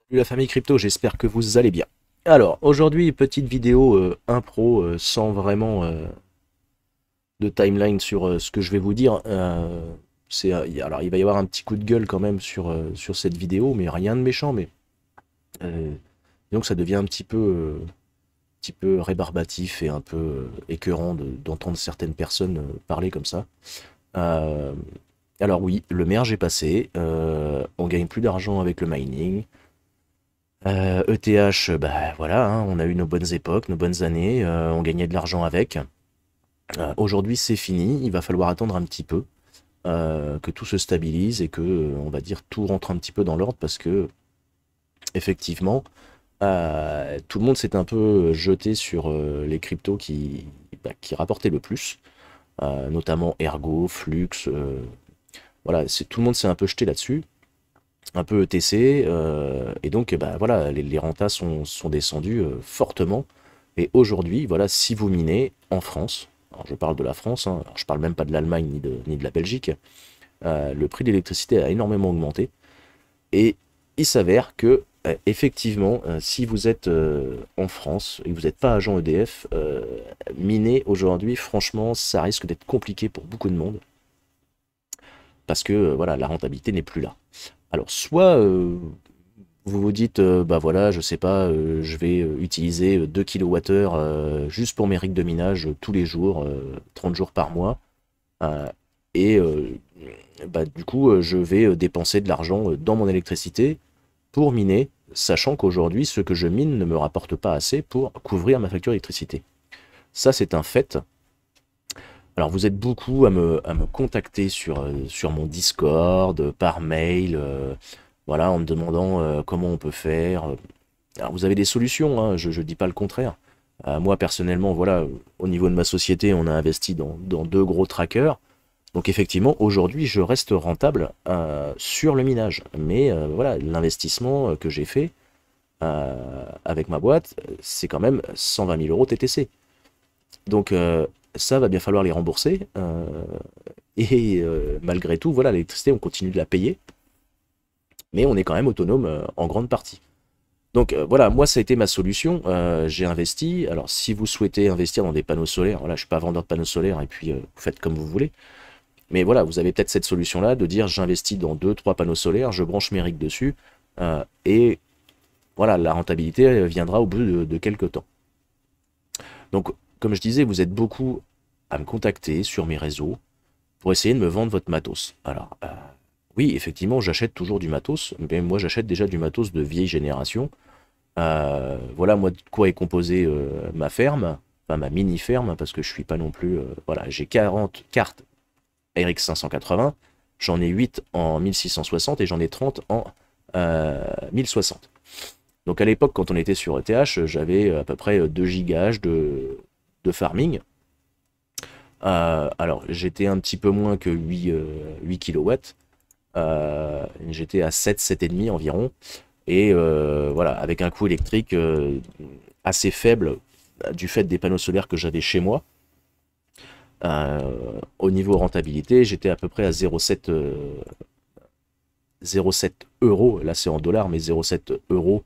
Salut la famille crypto, j'espère que vous allez bien. Alors, aujourd'hui, petite vidéo impro, sans vraiment de timeline sur ce que je vais vous dire. Alors, il va y avoir un petit coup de gueule quand même sur cette vidéo, mais rien de méchant, mais disons que ça devient un petit peu rébarbatif et un peu écœurant d'entendre certaines personnes parler comme ça. Euh, alors oui, le merge est passé, on gagne plus d'argent avec le mining. ETH, bah voilà, hein, on a eu nos bonnes époques, nos bonnes années, on gagnait de l'argent avec. Aujourd'hui, c'est fini, il va falloir attendre un petit peu, que tout se stabilise et que, on va dire, tout rentre un petit peu dans l'ordre parce que, effectivement, tout le monde s'est un peu jeté sur les cryptos qui rapportaient le plus, notamment Ergo, Flux, voilà, tout le monde s'est un peu jeté là-dessus, un peu ETC, et donc bah, voilà, les rentas sont descendus fortement. Et aujourd'hui, voilà, si vous minez en France, alors je parle de la France, hein, alors je parle même pas de l'Allemagne ni de la Belgique, le prix de l'électricité a énormément augmenté. Et il s'avère que, effectivement, si vous êtes en France et que vous n'êtes pas agent EDF, miner aujourd'hui, franchement, ça risque d'être compliqué pour beaucoup de monde parce que voilà, la rentabilité n'est plus là. Alors, soit vous vous dites, bah voilà, je sais pas, je vais utiliser 2 kWh juste pour mes rigs de minage tous les jours, 30 jours par mois, euh, et bah, du coup, je vais dépenser de l'argent dans mon électricité pour miner, sachant qu'aujourd'hui, ce que je mine ne me rapporte pas assez pour couvrir ma facture d'électricité. Ça, c'est un fait. Alors, vous êtes beaucoup à me contacter sur mon Discord, par mail, voilà, en me demandant comment on peut faire. Alors, vous avez des solutions, hein, je ne dis pas le contraire. Moi, personnellement, voilà, au niveau de ma société, on a investi dans deux gros trackers. Donc, effectivement, aujourd'hui, je reste rentable sur le minage. Mais voilà, l'investissement que j'ai fait avec ma boîte, c'est quand même 120 000 euros TTC. Donc, ça va bien falloir les rembourser. Et malgré tout, voilà, l'électricité, on continue de la payer. Mais on est quand même autonome en grande partie. Donc voilà, moi ça a été ma solution, j'ai investi. Alors si vous souhaitez investir dans des panneaux solaires, voilà, je suis pas vendeur de panneaux solaires et puis vous faites comme vous voulez. Mais voilà, vous avez peut-être cette solution-là de dire j'investis dans deux, trois panneaux solaires, je branche mes rigs dessus, et voilà, la rentabilité viendra au bout de quelques temps. Donc comme je disais, vous êtes beaucoup à me contacter sur mes réseaux pour essayer de me vendre votre matos. Alors oui, effectivement, j'achète toujours du matos, mais moi j'achète déjà du matos de vieille génération. Voilà, moi, de quoi est composée ma ferme, enfin ma mini-ferme, parce que je suis pas non plus. Voilà, j'ai 40 cartes RX 580, j'en ai 8 en 1660 et j'en ai 30 en 1060. Donc à l'époque, quand on était sur ETH, j'avais à peu près 2 gigas de farming. Alors, j'étais un petit peu moins que 8 kilowatts. J'étais à 7,5 environ. Et voilà, avec un coût électrique assez faible du fait des panneaux solaires que j'avais chez moi. Au niveau rentabilité, j'étais à peu près à 0,7 euros. Là, c'est en dollars, mais 0,7 euros.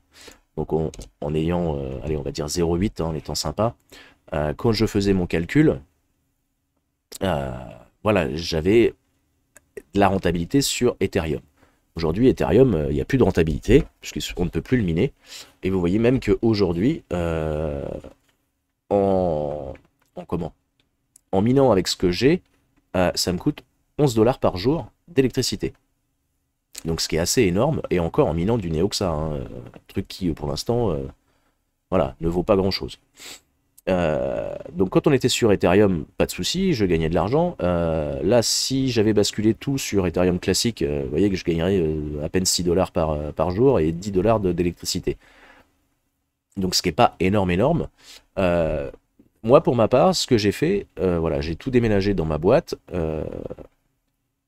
Donc en ayant, allez, on va dire 0,8 hein, en étant sympa. Quand je faisais mon calcul, euh, voilà, j'avais de la rentabilité sur Ethereum. Aujourd'hui, Ethereum, il n'y a plus de rentabilité, puisqu'on ne peut plus le miner. Et vous voyez même qu'aujourd'hui, en, comment en minant avec ce que j'ai, ça me coûte 11 dollars par jour d'électricité. Donc ce qui est assez énorme, et encore en minant du Neoxa, hein, un truc qui pour l'instant voilà, ne vaut pas grand-chose. Donc quand on était sur Ethereum, pas de souci, je gagnais de l'argent. Là, si j'avais basculé tout sur Ethereum classique, vous voyez que je gagnerais à peine 6 dollars par jour et 10 dollars d'électricité. Donc ce qui n'est pas énorme, énorme. Euh, Moi, pour ma part, ce que j'ai fait, voilà, j'ai tout déménagé dans ma boîte.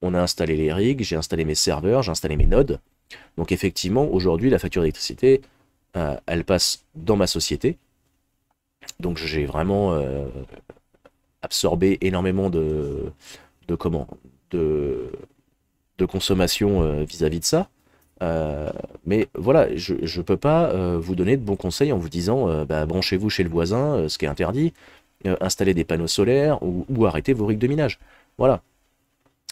On a installé les rigs, j'ai installé mes serveurs, j'ai installé mes nodes. Donc effectivement, aujourd'hui, la facture d'électricité, elle passe dans ma société. Donc j'ai vraiment absorbé énormément de comment de, de consommation vis-à-vis de ça. Euh, mais voilà, je ne peux pas vous donner de bons conseils en vous disant bah, branchez-vous chez le voisin, ce qui est interdit, installez des panneaux solaires ou arrêtez vos rigs de minage. Voilà.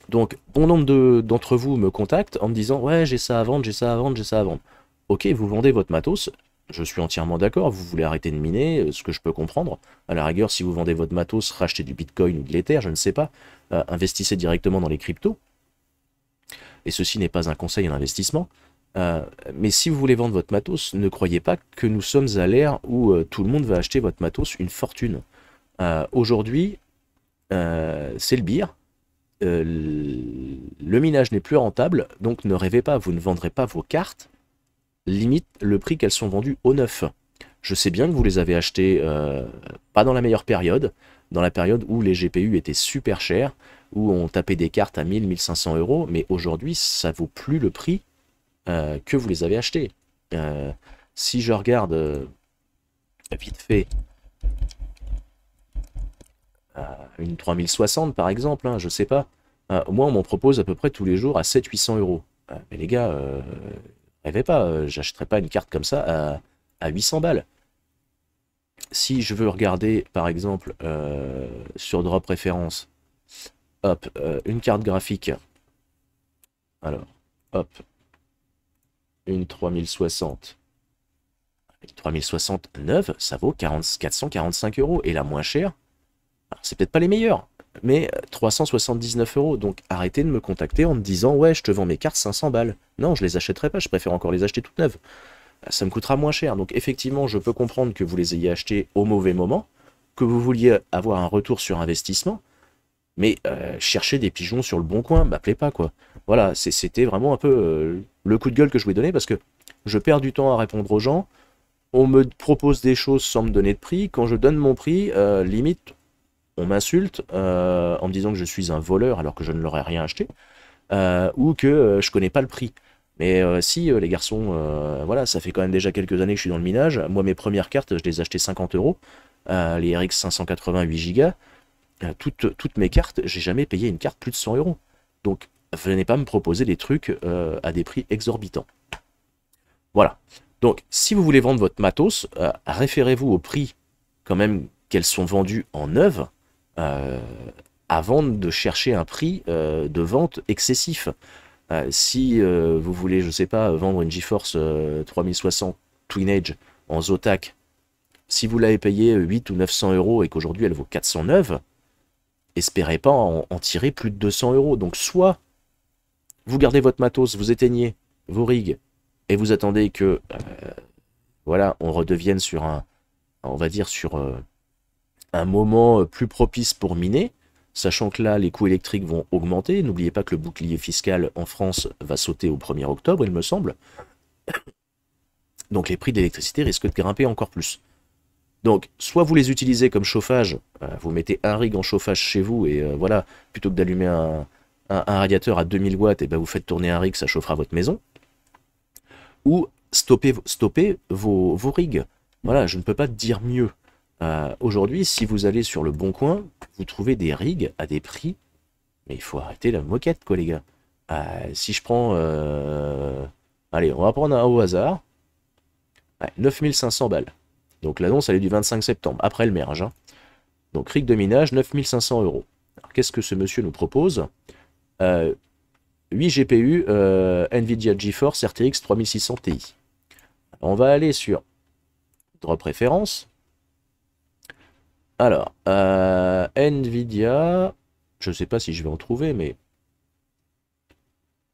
Donc, bon nombre d'entre vous me contactent en me disant ouais, j'ai ça à vendre, j'ai ça à vendre, j'ai ça à vendre. Ok, vous vendez votre matos, je suis entièrement d'accord, vous voulez arrêter de miner, ce que je peux comprendre. À la rigueur, si vous vendez votre matos, rachetez du bitcoin ou de l'ether, je ne sais pas. Investissez directement dans les cryptos. Et ceci n'est pas un conseil en investissement. Mais si vous voulez vendre votre matos, ne croyez pas que nous sommes à l'ère où tout le monde va acheter votre matos une fortune. Aujourd'hui, c'est le beer. Le minage n'est plus rentable, donc ne rêvez pas, vous ne vendrez pas vos cartes, limite le prix qu'elles sont vendues au neuf. Je sais bien que vous les avez achetées pas dans la meilleure période, dans la période où les GPU étaient super chers, où on tapait des cartes à 1000-1500 euros, mais aujourd'hui ça vaut plus le prix que vous les avez achetées. Si je regarde vite fait une 3060 par exemple, hein, je sais pas, moi on m'en propose à peu près tous les jours à 700-800 euros. Mais les gars, rêvez pas, j'achèterai pas une carte comme ça à 800 balles. Si je veux regarder par exemple sur Drop Préférence, hop, une carte graphique, alors, hop, une 3060. Une 3060 neuve, ça vaut 445 euros. Et la moins chère, c'est peut-être pas les meilleurs, mais 379 euros. Donc arrêtez de me contacter en me disant ouais, je te vends mes cartes 500 balles. Non, je les achèterai pas, je préfère encore les acheter toutes neuves. Ça me coûtera moins cher. Donc effectivement, je peux comprendre que vous les ayez achetées au mauvais moment, que vous vouliez avoir un retour sur investissement, mais chercher des pigeons sur le bon coin, m'appelez pas quoi. Voilà, c'était vraiment un peu le coup de gueule que je voulais donner parce que je perds du temps à répondre aux gens. On me propose des choses sans me donner de prix. Quand je donne mon prix, limite, on m'insulte en me disant que je suis un voleur alors que je ne leur ai rien acheté, ou que je connais pas le prix. Mais si, les garçons, voilà, ça fait quand même déjà quelques années que je suis dans le minage. Moi, mes premières cartes, je les ai achetées 50 euros. Les RX 588 Go. Toutes mes cartes, j'ai jamais payé une carte plus de 100 euros. Donc, venez pas me proposer des trucs à des prix exorbitants. Voilà. Donc, si vous voulez vendre votre matos, référez-vous au prix quand même qu'elles sont vendues en neuve avant de chercher un prix de vente excessif. Si vous voulez, je sais pas, vendre une GeForce 3060 Twin Edge en Zotac, si vous l'avez payé 8 ou 900 euros et qu'aujourd'hui elle vaut 409, espérez pas en tirer plus de 200 euros. Donc soit vous gardez votre matos, vous éteignez vos rigs et vous attendez que voilà, on redevienne sur on va dire sur un moment plus propice pour miner, sachant que là les coûts électriques vont augmenter. N'oubliez pas que le bouclier fiscal en France va sauter au 1er octobre, il me semble. Donc les prix de l'électricité risquent de grimper encore plus. Donc, soit vous les utilisez comme chauffage, vous mettez un rig en chauffage chez vous, et voilà, plutôt que d'allumer un radiateur à 2000 watts, et ben vous faites tourner un rig, ça chauffera votre maison. Ou stoppez vos rigs. Voilà, je ne peux pas te dire mieux. Aujourd'hui, si vous allez sur le Bon Coin, vous trouvez des rigs à des prix, mais il faut arrêter la moquette, quoi, les gars. Si je prends... allez, on va prendre un au hasard. 9500 balles. Donc l'annonce, elle est du 25 septembre, après le merge. Hein. Donc rig de minage, 9500 euros. Alors qu'est-ce que ce monsieur nous propose 8 GPU NVIDIA GeForce RTX 3600 Ti. Alors, on va aller sur Drop Préférence. Alors, NVIDIA, je ne sais pas si je vais en trouver, mais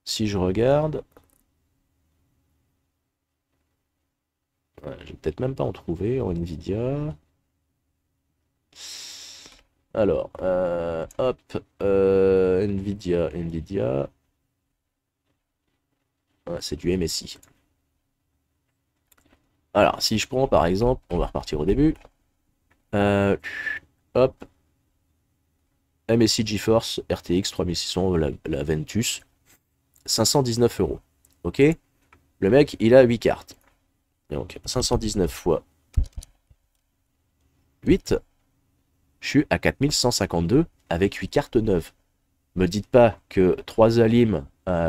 si je regarde... je vais peut-être même pas en trouver en NVIDIA. Alors, hop, NVIDIA. C'est du MSI. Alors, si je prends par exemple, on va repartir au début. Hop, MSI GeForce RTX 3600, la Ventus, 519 euros. Ok, le mec, il a 8 cartes. Donc 519 fois 8, je suis à 4152 avec 8 cartes neuves. Me dites pas que 3 Alim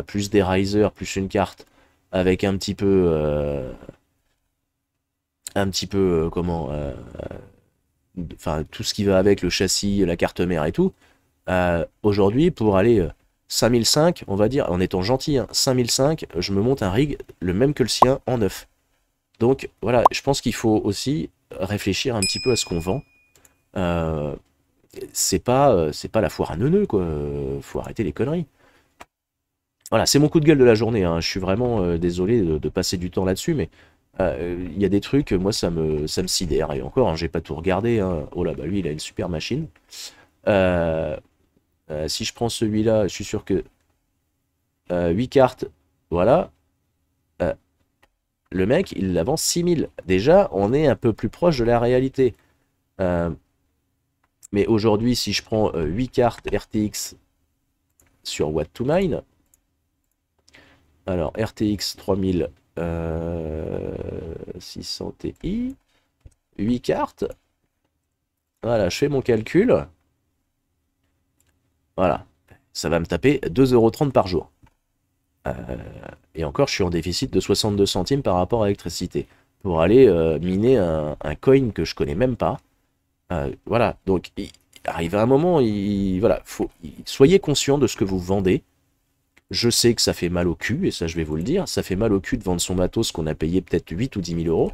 plus des risers plus une carte, avec un petit peu, comment, enfin, tout ce qui va avec le châssis, la carte mère et tout, aujourd'hui, pour aller 5005, on va dire, en étant gentil, hein, 5005, je me monte un rig le même que le sien en neuf. Donc voilà, je pense qu'il faut aussi réfléchir un petit peu à ce qu'on vend. Euh, c'est pas la foire à neuneux, quoi. Faut arrêter les conneries. Voilà, c'est mon coup de gueule de la journée, hein. Je suis vraiment désolé de passer du temps là-dessus, mais il y a des trucs, moi ça me sidère. Et encore, hein, j'ai pas tout regardé, hein. Oh là, bah lui, il a une super machine. Euh, si je prends celui-là, je suis sûr que 8 cartes, voilà. euh, le mec, il la vend 6000. Déjà, on est un peu plus proche de la réalité. Euh, mais aujourd'hui, si je prends 8 cartes RTX sur What to Mine, alors RTX 3600 Ti, 8 cartes, voilà, je fais mon calcul, voilà, ça va me taper 2,30 € par jour. Euh, et encore, je suis en déficit de 62 centimes par rapport à l'électricité pour aller miner un coin que je connais même pas. Voilà, donc il arrive à un moment, voilà, soyez conscient de ce que vous vendez. Je sais que ça fait mal au cul, et ça je vais vous le dire, ça fait mal au cul de vendre son matos qu'on a payé peut-être 8 ou 10 000 €,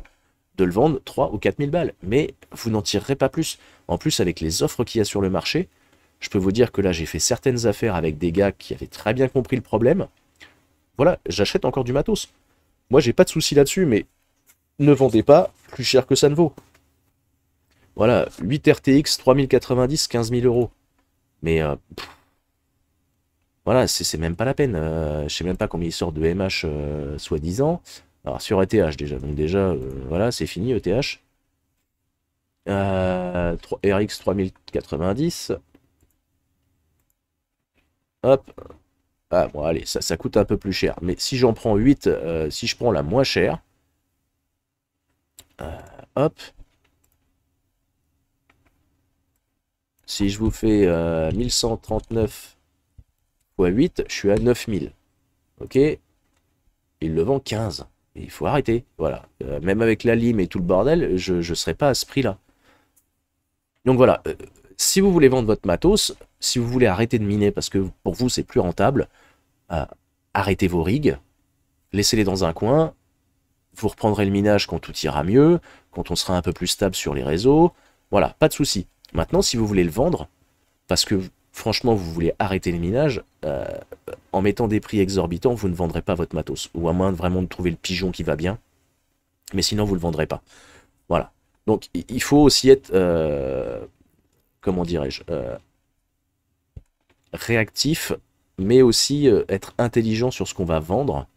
de le vendre 3 ou 4 000 balles. Mais vous n'en tirerez pas plus. En plus, avec les offres qu'il y a sur le marché, je peux vous dire que là, j'ai fait certaines affaires avec des gars qui avaient très bien compris le problème. Voilà, j'achète encore du matos. Moi, j'ai pas de souci là-dessus, mais ne vendez pas plus cher que ça ne vaut. Voilà, 8 RTX 3090, 15 000 €. Mais voilà, c'est même pas la peine. Je sais même pas combien il sort de MH soi-disant. Alors sur ETH déjà, donc déjà, voilà, c'est fini ETH. RX 3090. Hop. Ah bon, allez, ça coûte un peu plus cher. Mais si j'en prends 8, si je prends la moins chère, hop. Si je vous fais 1139 fois 8, je suis à 9000. Ok? Il le vend 15. Et il faut arrêter. Voilà. Même avec la lime et tout le bordel, je ne serai pas à ce prix-là. Donc voilà. Si vous voulez vendre votre matos, si vous voulez arrêter de miner parce que pour vous c'est plus rentable, arrêtez vos rigs, laissez-les dans un coin, vous reprendrez le minage quand tout ira mieux, quand on sera un peu plus stable sur les réseaux. Voilà, pas de souci. Maintenant, si vous voulez le vendre, parce que franchement vous voulez arrêter le minage, en mettant des prix exorbitants, vous ne vendrez pas votre matos. Ou à moins vraiment de trouver le pigeon qui va bien. Mais sinon, vous ne le vendrez pas. Voilà. Donc, il faut aussi être, comment dirais-je, réactif, mais aussi être intelligent sur ce qu'on va vendre.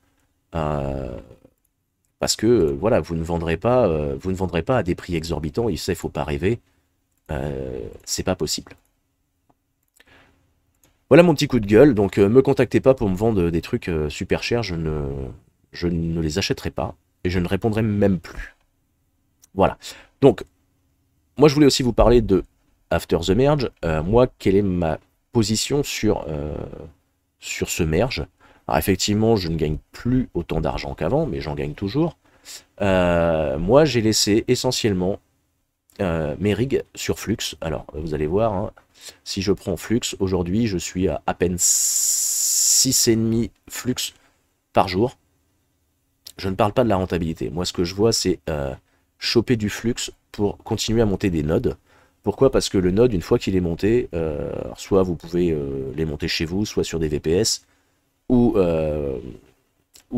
Parce que, voilà, vous ne vendrez pas à des prix exorbitants. Et ça, il ne faut pas rêver. C'est pas possible. Voilà mon petit coup de gueule, donc me contactez pas pour me vendre des trucs super chers, je ne les achèterai pas, et je ne répondrai même plus. Voilà. Donc, moi je voulais aussi vous parler de After the Merge. Moi, quelle est ma position sur ce merge? Alors effectivement, je ne gagne plus autant d'argent qu'avant, mais j'en gagne toujours. Moi, j'ai laissé essentiellement mes rigs sur Flux. Alors, vous allez voir, hein, si je prends Flux, aujourd'hui, je suis à peine 6,5 Flux par jour. Je ne parle pas de la rentabilité. Moi, ce que je vois, c'est choper du Flux pour continuer à monter des nodes. Pourquoi? Parce que le node, une fois qu'il est monté, soit vous pouvez les monter chez vous, soit sur des VPS, ou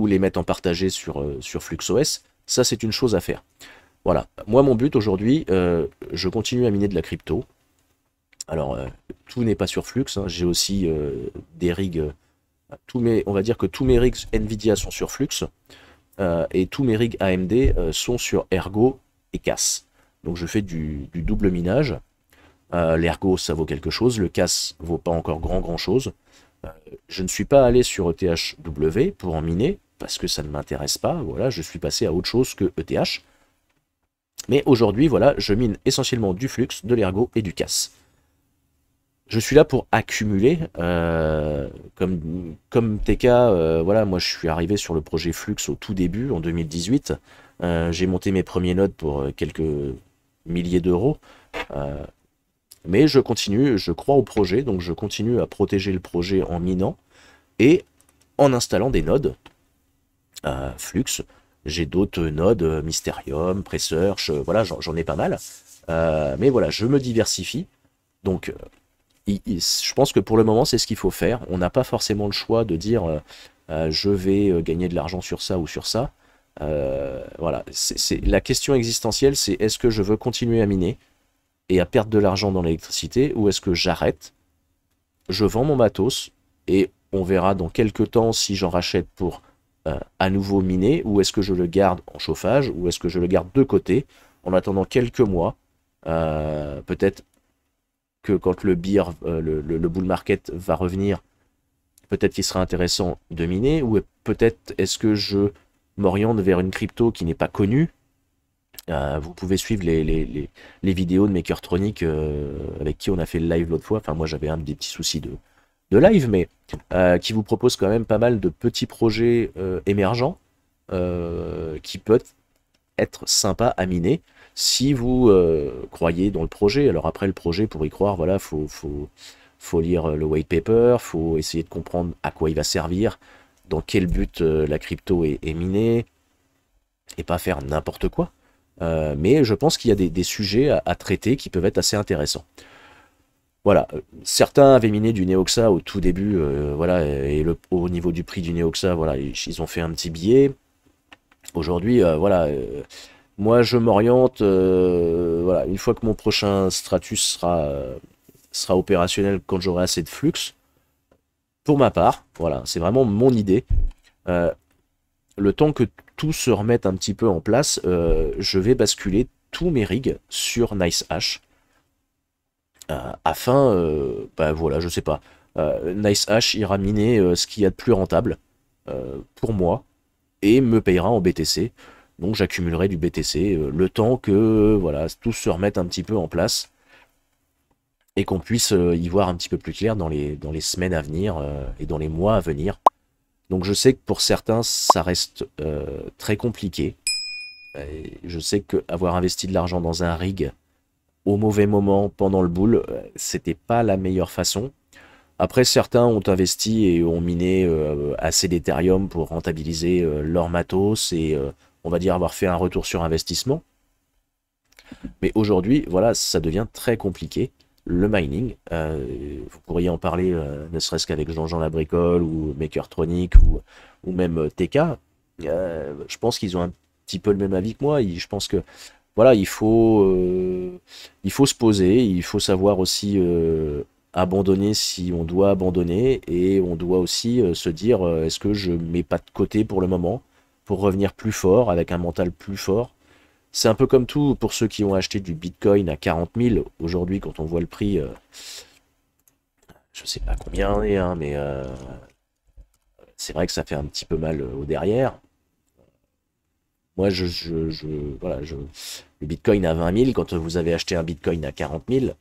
les mettre en partagé sur FluxOS. Ça, c'est une chose à faire. Voilà, moi mon but aujourd'hui, je continue à miner de la crypto. Alors, tout n'est pas sur Flux, hein. J'ai aussi des rigs, on va dire que tous mes rigs Nvidia sont sur Flux, et tous mes rigs AMD sont sur Ergo et CAS. Donc je fais du double minage. L'Ergo, ça vaut quelque chose, le CAS vaut pas encore grand chose. Je ne suis pas allé sur ETHW pour en miner, parce que ça ne m'intéresse pas, voilà, je suis passé à autre chose que ETH. Mais aujourd'hui, voilà, je mine essentiellement du Flux, de l'Ergo et du CAS. je suis là pour accumuler, comme TK, voilà, moi je suis arrivé sur le projet Flux au tout début, en 2018. J'ai monté mes premiers nodes pour quelques milliers d'euros. Euh, mais je continue, je crois au projet, donc je continue à protéger le projet en minant et en installant des nodes Flux. J'ai d'autres nodes, Mysterium, Presearch, voilà, j'en ai pas mal. Mais voilà, je me diversifie. Donc, je pense que pour le moment, c'est ce qu'il faut faire. On n'a pas forcément le choix de dire je vais gagner de l'argent sur ça ou sur ça. Voilà, la question existentielle, c'est est-ce que je veux continuer à miner et à perdre de l'argent dans l'électricité ou est-ce que j'arrête, je vends mon matos et on verra dans quelques temps si j'en rachète pour à nouveau miner ou est-ce que je le garde en chauffage ou est-ce que je le garde de côté en attendant quelques mois. Peut-être que quand le bear, le bull market va revenir, peut-être qu'il sera intéressant de miner, ou peut-être est-ce que je m'oriente vers une crypto qui n'est pas connue. Vous pouvez suivre les vidéos de Makertronic avec qui on a fait le live l'autre fois. Enfin, moi j'avais des petits soucis de live, mais qui vous propose quand même pas mal de petits projets émergents qui peuvent être sympas à miner si vous croyez dans le projet. Alors après le projet, pour y croire, voilà, faut lire le white paper, faut essayer de comprendre à quoi il va servir, dans quel but la crypto est minée, et pas faire n'importe quoi. Mais je pense qu'il y a des sujets à traiter qui peuvent être assez intéressants. Voilà, certains avaient miné du Neoxa au tout début, voilà, et au niveau du prix du Neoxa, voilà, ils ont fait un petit billet. Aujourd'hui, voilà, moi je m'oriente, voilà, une fois que mon prochain Stratus sera opérationnel, quand j'aurai assez de flux, pour ma part, voilà, c'est vraiment mon idée. Le temps que tout se remette un petit peu en place, je vais basculer tous mes rigs sur NiceHash. Afin, bah voilà, je sais pas, NiceHash ira miner ce qu'il y a de plus rentable pour moi et me payera en BTC. Donc j'accumulerai du BTC le temps que voilà, tout se remette un petit peu en place et qu'on puisse y voir un petit peu plus clair dans les semaines à venir et dans les mois à venir. Donc je sais que pour certains, ça reste très compliqué. Et je sais qu'avoir investi de l'argent dans un rig au mauvais moment pendant le bull, c'était pas la meilleure façon. Après, certains ont investi et ont miné assez d'Ethereum pour rentabiliser leur matos et on va dire avoir fait un retour sur investissement. Mais aujourd'hui, voilà, ça devient très compliqué. Le mining, vous pourriez en parler ne serait-ce qu'avec Jean-Jean Labricole ou Makertronic ou même TK. Je pense qu'ils ont un petit peu le même avis que moi. Je pense que voilà, il faut se poser, il faut savoir aussi abandonner si on doit abandonner et on doit aussi se dire est-ce que je mets pas de côté pour le moment pour revenir plus fort avec un mental plus fort. C'est un peu comme tout pour ceux qui ont acheté du Bitcoin à 40 000. Aujourd'hui, quand on voit le prix, je sais pas combien on est, hein, mais c'est vrai que ça fait un petit peu mal au derrière. Moi, voilà, le Bitcoin à 20 000, quand vous avez acheté un Bitcoin à 40 000,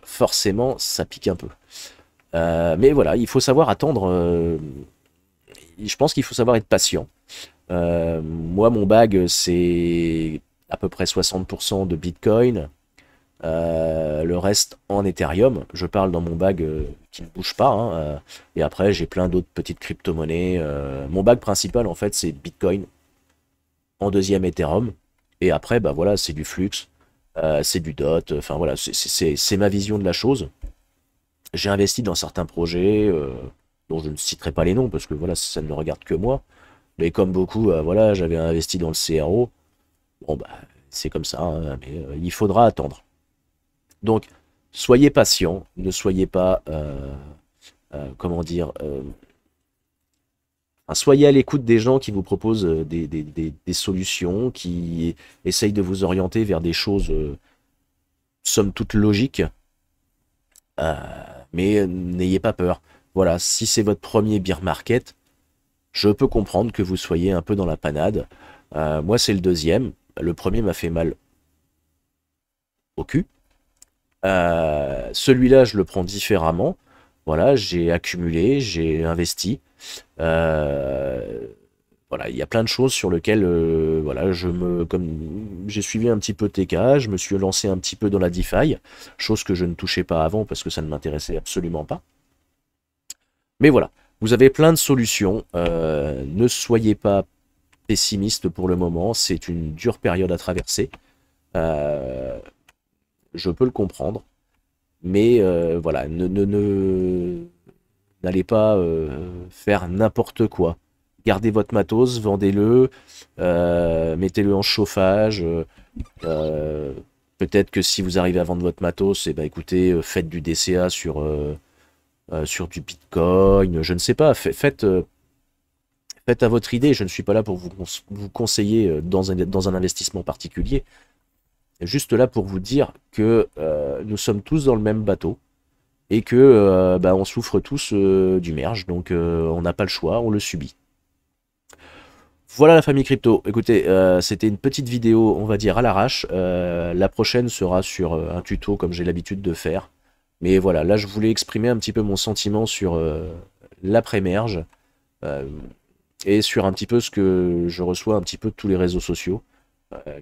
forcément, ça pique un peu. Mais voilà, il faut savoir attendre. Je pense qu'il faut savoir être patient. Moi, mon bag, c'est à peu près 60% de Bitcoin. Le reste en Ethereum. Je parle dans mon bag qui ne bouge pas. Hein, et après, j'ai plein d'autres petites crypto-monnaies. Mon bag principal, en fait, c'est Bitcoin. En deuxième Ethereum. Et après, bah voilà, c'est du Flux. C'est du DOT. Enfin voilà, c'est ma vision de la chose. J'ai investi dans certains projets dont je ne citerai pas les noms parce que voilà, ça ne me regarde que moi. Mais comme beaucoup, voilà, j'avais investi dans le CRO. Bon, bah, c'est comme ça, hein, mais il faudra attendre. Donc, soyez patient, ne soyez pas, comment dire, enfin, soyez à l'écoute des gens qui vous proposent des solutions, qui essayent de vous orienter vers des choses, somme toute logiques, euh, mais n'ayez pas peur. Voilà, si c'est votre premier bear market, je peux comprendre que vous soyez un peu dans la panade. Moi, c'est le deuxième. Le premier m'a fait mal au cul. Celui-là, je le prends différemment. Voilà, j'ai accumulé, j'ai investi. Euh, voilà, il y a plein de choses sur lesquelles voilà, comme j'ai suivi un petit peu TK, je me suis lancé un petit peu dans la DeFi, chose que je ne touchais pas avant parce que ça ne m'intéressait absolument pas. Mais voilà, vous avez plein de solutions. Ne soyez pas pessimiste pour le moment, c'est une dure période à traverser. Euh, je peux le comprendre, mais voilà, n'allez pas faire n'importe quoi. Gardez votre matos, vendez-le, mettez-le en chauffage. Euh, Peut-être que si vous arrivez à vendre votre matos, eh ben, écoutez, faites du DCA sur du Bitcoin, je ne sais pas, faites à votre idée. Je ne suis pas là pour vous conseiller dans un investissement particulier. Juste là pour vous dire que nous sommes tous dans le même bateau et que bah, on souffre tous du merge, donc on n'a pas le choix, on le subit. Voilà la famille crypto. Écoutez, c'était une petite vidéo, on va dire à l'arrache. La prochaine sera sur un tuto comme j'ai l'habitude de faire. Mais voilà, là je voulais exprimer un petit peu mon sentiment sur l'après-merge euh, et sur un petit peu ce que je reçois un petit peu de tous les réseaux sociaux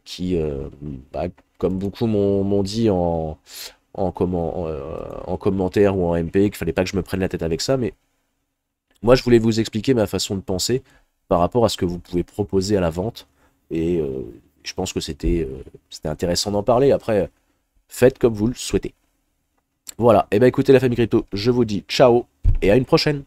qui, bah, comme beaucoup m'ont dit en commentaire ou en MP, qu'il fallait pas que je me prenne la tête avec ça, mais moi je voulais vous expliquer ma façon de penser par rapport à ce que vous pouvez proposer à la vente, et je pense que c'était intéressant d'en parler. Après, faites comme vous le souhaitez. Voilà, et ben écoutez la famille crypto, je vous dis ciao et à une prochaine.